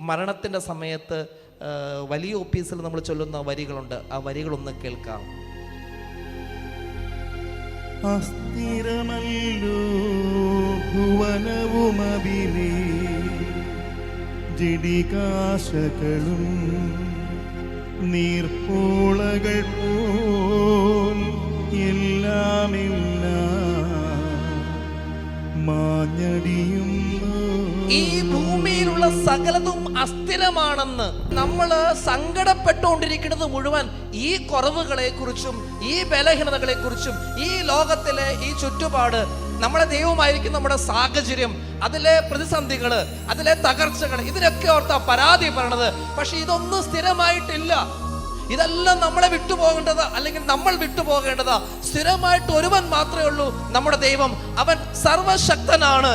മരണത്തിൻ്റെ സമയത്ത് വലിയ ഓഫീസിൽ നമ്മൾ ചൊല്ലുന്ന വരികളുണ്ട്. ആ വരികളൊന്ന് കേൾക്കാം. അസ്ഥിരമല്ലോ ഭുവനവുമതിലേ ജഡികാശകളും നീർപ്പോളകൾ പോൽ മാഞ്ഞടിയുന്നു. ഈ ഭൂമിയിലുള്ള സകലതും അസ്ഥിരമാണെന്ന് നമ്മൾ സങ്കടപ്പെട്ടുകൊണ്ടിരിക്കുന്നത് മുഴുവൻ ഈ കുറവുകളെ കുറിച്ചും ഈ ബലഹീനതകളെ കുറിച്ചും ഈ ലോകത്തിലെ ഈ ചുറ്റുപാട്, നമ്മുടെ ദൈവമായിരിക്കും നമ്മുടെ സാഹചര്യം, അതിലെ പ്രതിസന്ധികള്, അതിലെ തകർച്ചകൾ, ഇതിനൊക്കെ ഓർത്താ പരാതി പറയണത്. പക്ഷെ ഇതൊന്നും സ്ഥിരമായിട്ടില്ല. ഇതെല്ലാം നമ്മളെ വിട്ടുപോകേണ്ടത്, അല്ലെങ്കിൽ നമ്മൾ വിട്ടുപോകേണ്ടതാ. സ്ഥിരമായിട്ട് ഒരുവൻ മാത്രമേ ഉള്ളൂ, നമ്മുടെ ദൈവം. അവൻ സർവശക്തനാണ്,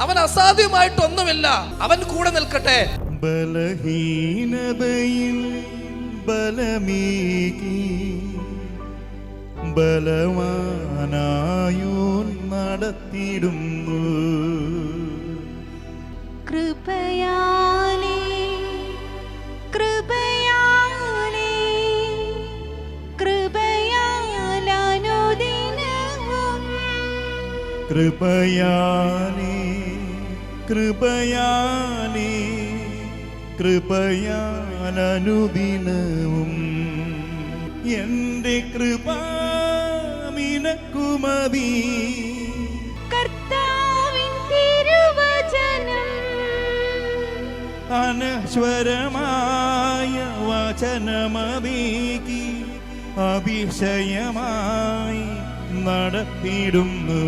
അവൻ അസാധ്യമായിട്ടൊന്നുമില്ല. അവൻ കൂടെ നിൽക്കട്ടെ. ബലഹീനതയിൽ ബലമേകി ബലവാനായോൻ നടത്തിടുന്നു. കൃപയാലേ കൃപയാലേ കൃപയാലനുദിനവും കൃപയാലേ കൃപയാലേ കൃപയാലനുദിനവും എന്റെ കൃപ നിനക്കു മതി. കർത്താവിൻ തിരുവചനം അനശ്വരമായ വചനമതീകി അതിശയമായി നടത്തിടുന്നു.